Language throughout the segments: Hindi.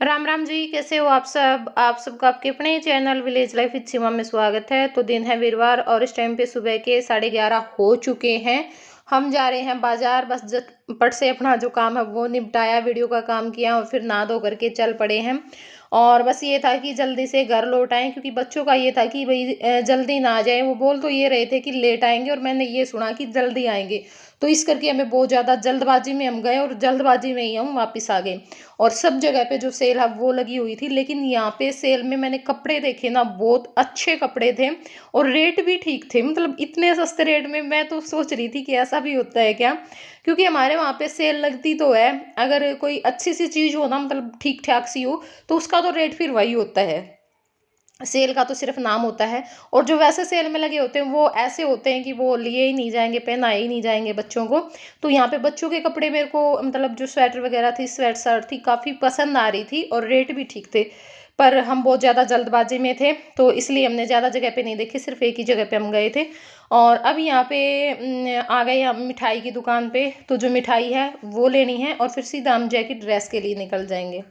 राम राम जी, कैसे हो आप सबका आपके अपने चैनल विलेज लाइफ विद सीमा में स्वागत है। तो दिन है वीरवार और इस टाइम पे सुबह के 11:30 हो चुके हैं। हम जा रहे हैं बाजार। बस झटपट से अपना जो काम है वो निपटाया, वीडियो का काम किया और फिर नहा धो करके चल पड़े हैं। और बस ये था कि जल्दी से घर लौट आए, क्योंकि बच्चों का ये था कि भाई जल्दी ना आ जाए। वो बोल तो ये रहे थे कि लेट आएंगे और मैंने ये सुना कि जल्दी आएंगे। तो इस करके हमें बहुत ज़्यादा जल्दबाजी में हम गए और जल्दबाजी में ही हम वापस आ गए। और सब जगह पे जो सेल है वो लगी हुई थी, लेकिन यहाँ पे सेल में मैंने कपड़े देखे ना, बहुत अच्छे कपड़े थे और रेट भी ठीक थे। मतलब इतने सस्ते रेट में मैं तो सोच रही थी कि ऐसा भी होता है क्या, क्योंकि हमारे वहाँ पे सेल लगती तो है। अगर कोई अच्छी सी चीज़ हो ना, मतलब ठीक ठाक सी हो, तो उसका तो रेट फिर वही होता है। सेल का तो सिर्फ नाम होता है। और जो वैसे सेल में लगे होते हैं वो ऐसे होते हैं कि वो लिए ही नहीं जाएंगे, पहनाए ही नहीं जाएंगे बच्चों को। तो यहाँ पे बच्चों के कपड़े मेरे को, मतलब जो स्वेटर वगैरह थी, स्वेट शर्ट थी, काफ़ी पसंद आ रही थी और रेट भी ठीक थे। पर हम बहुत ज़्यादा जल्दबाजी में थे, तो इसलिए हमने ज़्यादा जगह पे नहीं देखी, सिर्फ एक ही जगह पे हम गए थे। और अब यहाँ पे आ गए हम मिठाई की दुकान पे। तो जो मिठाई है वो लेनी है और फिर सीधा हम जय की ड्रेस के लिए निकल जाएंगे।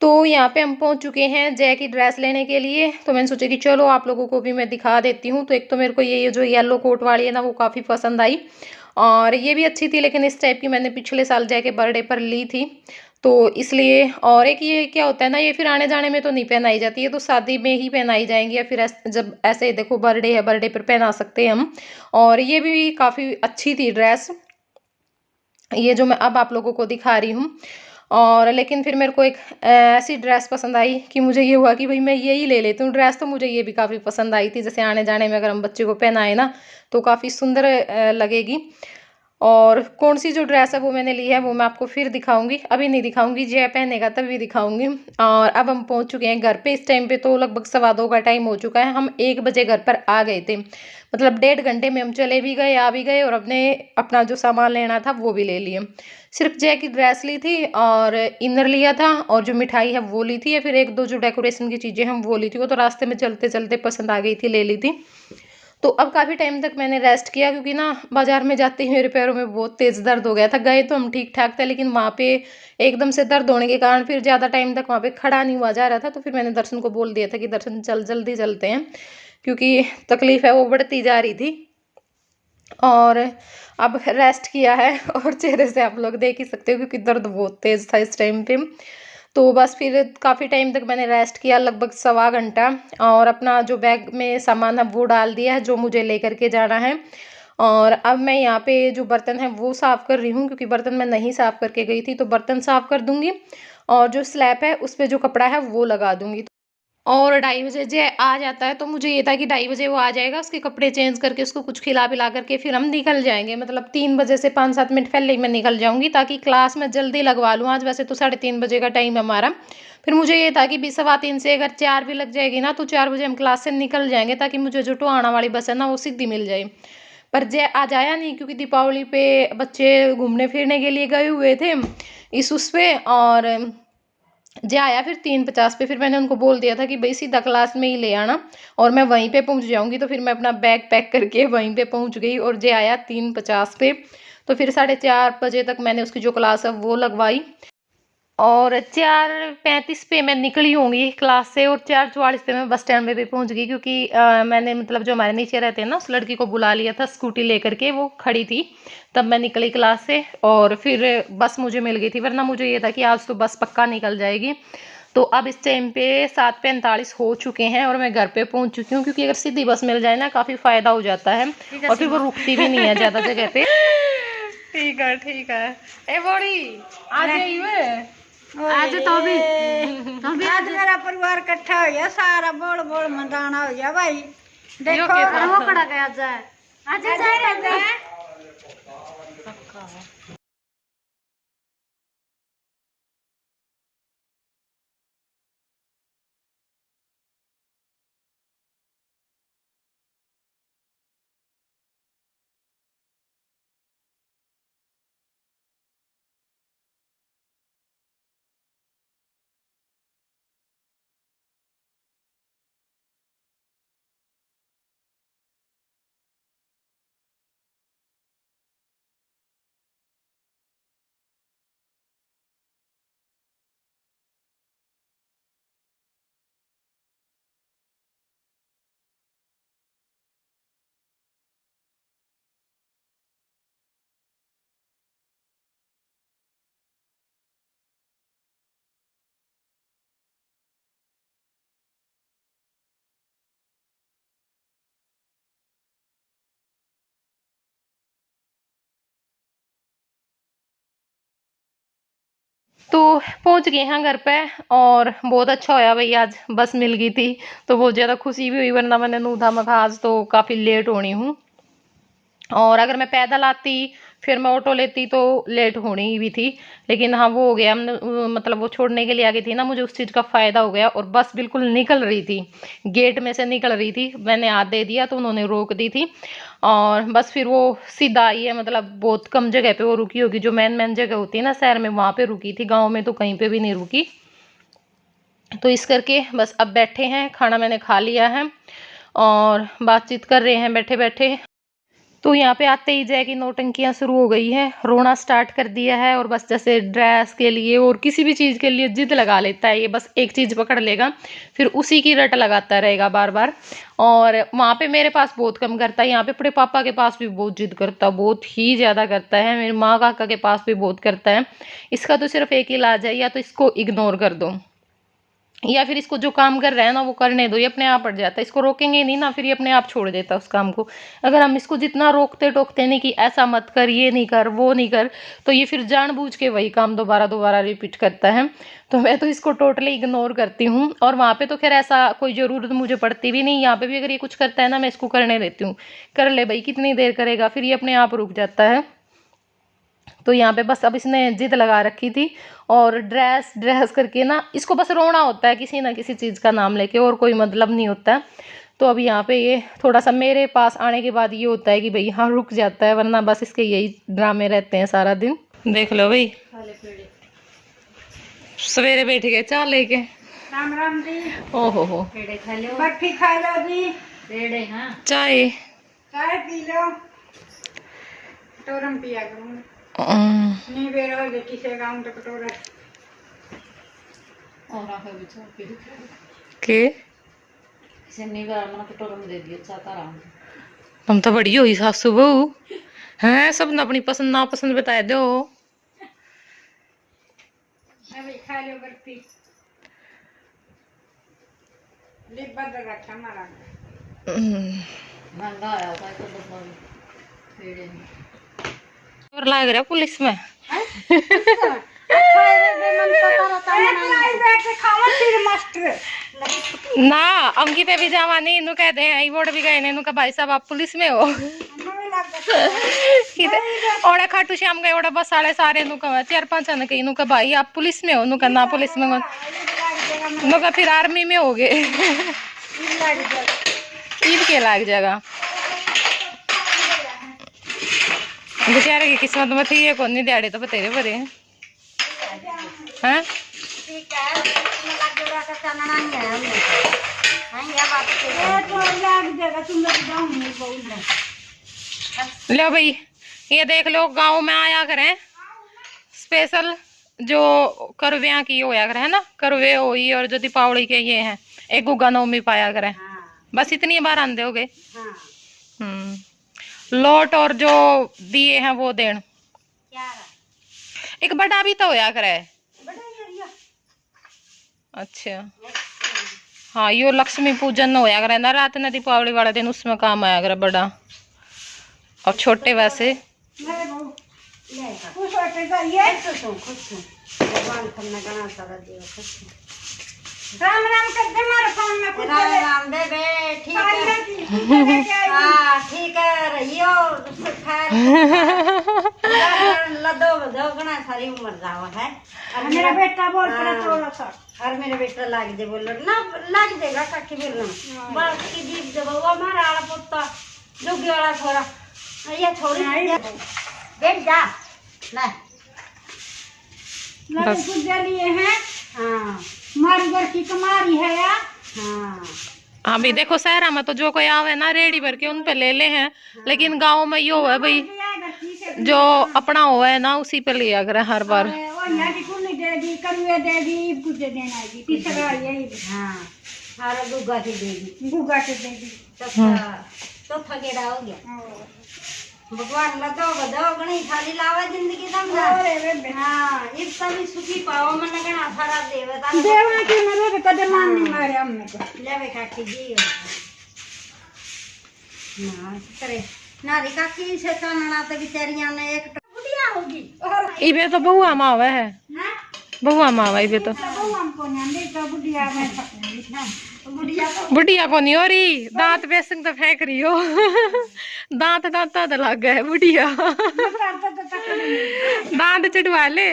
तो यहाँ पे हम पहुँच चुके हैं जय की ड्रेस लेने के लिए। तो मैंने सोचा कि चलो आप लोगों को भी मैं दिखा देती हूँ। तो एक तो मेरे को ये जो येलो कोट वाली है ना, वो काफ़ी पसंद आई और ये भी अच्छी थी, लेकिन इस टाइप की मैंने पिछले साल जय के बर्थडे पर ली थी, तो इसलिए। और एक ये क्या होता है ना, ये फिर आने जाने में तो नहीं पहनाई जाती है, तो शादी में ही पहनाई जाएंगी, या फिर जब ऐसे देखो बर्थडे है, बर्थडे पर पहना सकते हैं हम। और ये भी काफ़ी अच्छी थी ड्रेस, ये जो मैं अब आप लोगों को दिखा रही हूँ। और लेकिन फिर मेरे को एक ऐसी ड्रेस पसंद आई कि मुझे ये हुआ कि भाई मैं यही ले लेती हूँ ड्रेस। तो मुझे ये भी काफ़ी पसंद आई थी, जैसे आने जाने में अगर हम बच्चे को पहनाए ना तो काफ़ी सुंदर लगेगी। और कौन सी जो ड्रेस है वो मैंने ली है वो मैं आपको फिर दिखाऊंगी, अभी नहीं दिखाऊंगी, जय पहनेगा तभी दिखाऊंगी। और अब हम पहुंच चुके हैं घर पे। इस टाइम पे तो लगभग 2:15 का टाइम हो चुका है। हम 1 बजे घर पर आ गए थे, मतलब 1.5 घंटे में हम चले भी गए, आ भी गए और अपने अपना जो सामान लेना था वो भी ले लिए। सिर्फ जय की ड्रेस ली थी और इनर लिया था और जो मिठाई है वो ली थी, या फिर एक दो जो डेकोरेशन की चीज़ें हम वो ली थी। वो तो रास्ते में चलते चलते पसंद आ गई थी, ले ली थी। तो अब काफ़ी टाइम तक मैंने रेस्ट किया, क्योंकि ना बाजार में जाते ही मेरे पैरों में बहुत तेज़ दर्द हो गया था। गए तो हम ठीक ठाक थे, लेकिन वहाँ पे एकदम से दर्द होने के कारण फिर ज़्यादा टाइम तक वहाँ पे खड़ा नहीं हुआ जा रहा था। तो फिर मैंने दर्शन को बोल दिया था कि दर्शन चल, जल्दी चलते हैं, क्योंकि तकलीफ़ है वो बढ़ती जा रही थी। और अब रेस्ट किया है और चेहरे से आप लोग देख ही सकते हो, क्योंकि दर्द बहुत तेज़ था इस टाइम पे। तो बस फिर काफ़ी टाइम तक मैंने रेस्ट किया, लगभग 1.25 घंटा। और अपना जो बैग में सामान है वो डाल दिया है जो मुझे लेकर के जाना है। और अब मैं यहाँ पे जो बर्तन है वो साफ़ कर रही हूँ, क्योंकि बर्तन मैं नहीं साफ़ करके गई थी, तो बर्तन साफ़ कर दूँगी और जो स्लैब है उस पे जो कपड़ा है वो लगा दूँगी। और 2:30 बजे जो आ जाता है, तो मुझे ये था कि 2:30 बजे वो आ जाएगा, उसके कपड़े चेंज करके उसको कुछ खिला पिला करके फिर हम निकल जाएंगे। मतलब 3 बजे से 5-7 मिनट पहले ही मैं निकल जाऊंगी, ताकि क्लास में जल्दी लगवा लूँ। आज वैसे तो 3:30 बजे का टाइम है हमारा। फिर मुझे ये था कि 3:15 से अगर 4 भी लग जाएगी ना, तो 4 बजे हम क्लास से निकल जाएंगे, ताकि मुझे जो टोहाना वाली बस है ना वो सीधी मिल जाए। पर जय आज आया नहीं, क्योंकि दीपावली पे बच्चे घूमने फिरने के लिए गए हुए थे इस उस पे। और जे आया फिर 3:50 पे। फिर मैंने उनको बोल दिया था कि भाई सीधा क्लास में ही ले आना और मैं वहीं पे पहुंच जाऊंगी। तो फिर मैं अपना बैग पैक करके वहीं पे पहुंच गई और जे आया 3:50 पे। तो फिर 4:30 बजे तक मैंने उसकी जो क्लास है वो लगवाई और 4:35 पे मैं निकली होंगी क्लास से, और 4:44 पे मैं बस स्टैंड पे भी पहुंच गई, क्योंकि मैंने मतलब जो हमारे नीचे रहते हैं ना, उस लड़की को बुला लिया था स्कूटी लेकर के, वो खड़ी थी। तब मैं निकली क्लास से और फिर बस मुझे मिल गई थी, वरना मुझे ये था कि आज तो बस पक्का निकल जाएगी। तो अब इस टाइम पे 7:45 हो चुके हैं और मैं घर पे पहुंच चुकी हूँ, क्योंकि अगर सीधी बस मिल जाए ना काफ़ी फ़ायदा हो जाता है और फिर वो रुकती भी नहीं है ज़्यादा जगह पे। ठीक है ठीक है। ए बड़ी आज आई हुए आज तो भी आज मेरा परिवार इकट्ठा हो गया, सारा बोल बोल मंदाना हो गया भाई। यो देखो के था वो पड़ा गया जाए आज जाए तो पहुंच गए हैं घर पे और बहुत अच्छा होया भाई, आज बस मिल गई थी तो बहुत ज़्यादा खुशी भी हुई, वरना मैंने नू था मैं आज तो काफ़ी लेट होनी हूँ। और अगर मैं पैदल आती फिर मैं ऑटो लेती तो लेट होनी भी थी, लेकिन हाँ वो हो गया, मतलब वो छोड़ने के लिए आ गई थी ना, मुझे उस चीज़ का फ़ायदा हो गया। और बस बिल्कुल निकल रही थी, गेट में से निकल रही थी, मैंने हाथ दे दिया तो उन्होंने रोक दी थी और बस फिर वो सीधा आई है। मतलब बहुत कम जगह पे वो रुकी होगी, जो मेन मेन जगह होती है ना शहर में, वहाँ पे रुकी थी, गाँव में तो कहीं पे भी नहीं रुकी। तो इस करके बस अब बैठे हैं, खाना मैंने खा लिया है और बातचीत कर रहे हैं बैठे बैठे। तो यहाँ पे आते ही जय की नौटंकियाँ शुरू हो गई हैं, रोना स्टार्ट कर दिया है और बस जैसे ड्रेस के लिए और किसी भी चीज़ के लिए जिद लगा लेता है ये, बस एक चीज़ पकड़ लेगा फिर उसी की रट लगाता रहेगा बार बार। और वहाँ पे मेरे पास बहुत कम करता है, यहाँ पे अपने पापा के पास भी बहुत जिद करता है, बहुत ही ज़्यादा करता है, मेरी माँ काका के पास भी बहुत करता है। इसका तो सिर्फ एक ही इलाज है, या तो इसको इग्नोर कर दो या फिर इसको जो काम कर रहा है ना वो करने दो, ये अपने आप हट जाता है। इसको रोकेंगे नहीं ना, फिर ये अपने आप छोड़ देता है उस काम को। अगर हम इसको जितना रोकते टोकते नहीं कि ऐसा मत कर, ये नहीं कर, वो नहीं कर, तो ये फिर जानबूझ के वही काम दोबारा दोबारा रिपीट करता है। तो मैं तो इसको टोटली इग्नोर करती हूँ। और वहाँ पे तो खैर ऐसा कोई ज़रूरत मुझे पड़ती भी नहीं, यहाँ पे भी अगर ये कुछ करता है ना मैं इसको करने देती हूँ, कर ले भाई कितनी देर करेगा, फिर ये अपने आप रुक जाता है। तो यहाँ पे बस अब इसने जिद लगा रखी थी और ड्रेस ड्रेस करके ना इसको बस रोना होता है किसी ना किसी चीज़ का नाम लेके, और कोई मतलब नहीं होता है। तो अब यहाँ पे ये थोड़ा सा मेरे पास आने के बाद ये होता है कि भाई हाँ रुक जाता है, वरना बस इसके यही ड्रामे रहते हैं सारा दिन। देख लो भाई सवेरे बैठ गए चाय लेके। राम राम जी। ओहो हो बर्फी खा लो जी। पेड़े हाँ चाय चाय पी लो, कटोरम पिया करूँ नहीं बेर हो गई किसी काम तो कटोरा और आके बिचार के दे दिया चाहता रहा। तुम तो बड़ी हुई सासू बहू हैं, सब अपनी पसंद नापसंद बता दो। अभी खा लो बर्फी, लिप बदल रखा हमारा महंगा आया था तो पेड़े और लाग रहा पुलिस में ना अंकित भी जावा नहीं इनु कहते हैं बोर्ड भी गए ने का भाई साहब आप पुलिस में हो ओड़ा खाटू श्याम गए ओड़ा बस साढ़े सारे नु का 4-5 जन के इनु का भाई आप पुलिस में हो, नु का ना पुलिस में नु का फिर आर्मी में हो गए ईद के लाग जाएगा। बेचारे की किस्मत में थी ये कौन दिहाड़े तो बतेरे भरे हैं। लो भाई ये देख लो गांव में आया करें स्पेशल जो करवे की होया करे है ना, करवे होई और जो दीपावली के ये हैं एक गुगा नवमी पाया करें। बस इतनी बार आंदे हो गए। लोट और जो दिए हैं वो देन एक बड़ा भी तो होया करे। अच्छा हाँ यो लक्ष्मी पूजन होया करे ना रात ना दीपावली वाले दिन, उसमें काम आया करे बड़ा। और छोटे वैसे राम राम करते मारे फोन में कुछ राम राम बेबे ठीक है हां ठीक है रहियो लदो बदो गना सारी उम्र जावा है। और मेरा बेटा बोल पड़ा थोड़ा सा, और मेरा बेटा लाग दे बोल ना लाग देगा काकी बोलना बस की जीप जब वो हमारा आला पुत्ता जोगी वाला छोरा ये छोरी बैठ जा ले बस कुछ लिए हैं। हां मारी घर की कमारी है यार। हाँ अभी देखो शहर में तो जो कोई आवे ना रेडी भर के उन पे ले ले हैं। लेकिन गांव में यो है भाई जो अपना हो है ना उसी पे लिया करे हर बार। चौथा गेड़ा हो गया भगवान लदो बदो गणी थाली लावा जिंदगी दम हां इस सभी सुखी पाओ मन गणा सारा देवता देवा की मरे कदे मान नहीं मारे हमने को लेवे काकी जी ना करे नारी काकी से कानना तो बेचारियां ने एक बुढ़िया होगी और इबे तो बहुआ मावे है। हां बहुआ माँ भाई भी तो बुढ़िया को नहीं हो रही, दांत बेसन तो फेंक रही हो। दांत दांत तो लग गए बुढ़िया। दांत चढ़वा ले।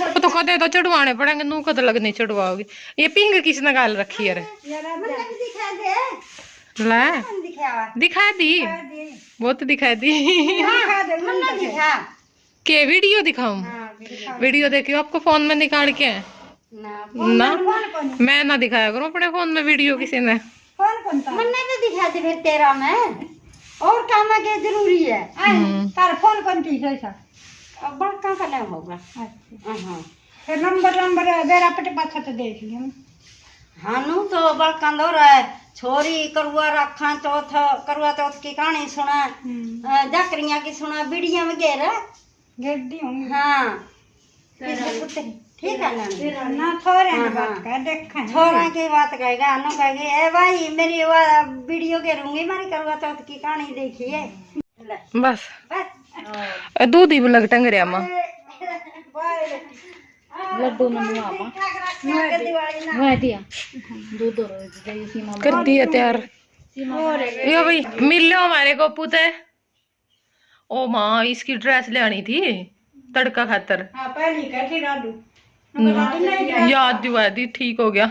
वो तो कदे तो चढ़वाने पड़ेंगे, नू कद लगने चढ़वाओगी। ये पिंग किसने गाल रखी है? ला दिखा दी, बहुत दिखा दी। के वीडियो दिखाऊं? वीडियो देखियो आपको फोन में निकाल के ना, मैं ना दिखाया करूं अपने फोन में वीडियो किसी ने। मैंने तो दिखा दी फिर तेरा में और काम के जरूरी है। तार फोन कौन ठीक है सर? अब बड़का का नाम होगा। हां फिर नंबर बेरा पटे पाछा तो देख लियो। हानु तो बड़का दौर है, छोरी करवा रखा चौथ करवा चौथ की कहानी सुना, जाकरियां की सुना, बीड़ियां वगैरह गेडी होंगी। हां ठीक है ना, छोरे की बात कर देखा, छोरा की बात कहेगा, अनु कहेगी ए भाई मेरी वीडियो करूंगी, मारी करवा चौथ की कहानी देखी है बस। दूध ही लग टंगरिया मां लड्डू ननुआ मां कर दिया तैयार। यो भाई मिल लो हमारे को पुते। ओ माँ इसकी ड्रेस ले आनी थी तड़का खातर। हाँ पहली कहती राडू याद दिवा दी, ठीक हो गया।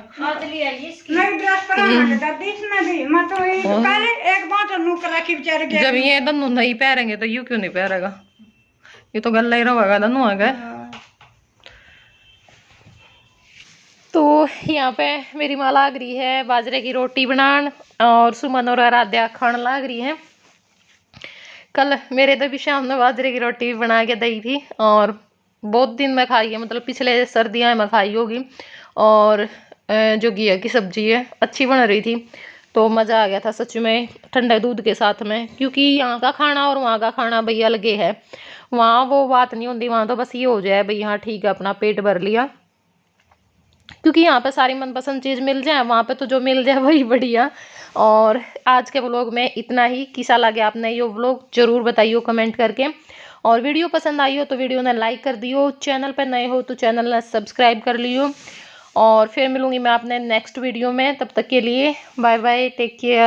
जब ये दोनों नहीं पहरेंगे तो यू क्यों नहीं पहरेगा? ये तो गला ही रहेगा दोनों आ गए। तो यहाँ पे मेरी माँ लाग रही है बाजरे की रोटी बनान और सुमन और आराध्या खान लाग रही है। कल मेरे तो भी शाम ने बाजरे की रोटी बना के दी थी और बहुत दिन में खाई है, मतलब पिछले सर्दियाँ में खाई होगी। और जो घिया की सब्जी है अच्छी बन रही थी, तो मज़ा आ गया था सच में ठंडे दूध के साथ में। क्योंकि यहाँ का खाना और वहाँ का खाना भैया अलग है। वहाँ वो बात नहीं होती, वहाँ तो बस ये हो जाए भाई हाँ ठीक है अपना पेट भर लिया। क्योंकि यहाँ पे सारी मनपसंद चीज़ मिल जाए, वहाँ पे तो जो मिल जाए वही बढ़िया। और आज के व्लॉग में इतना ही। कैसा लगे आपने ये व्लॉग ज़रूर बताइए कमेंट करके। और वीडियो पसंद आई हो तो वीडियो ने लाइक कर दियो, चैनल पर नए हो तो चैनल ने सब्सक्राइब कर लियो। और फिर मिलूंगी मैं आपने नेक्स्ट वीडियो में, तब तक के लिए बाय बाय, टेक केयर।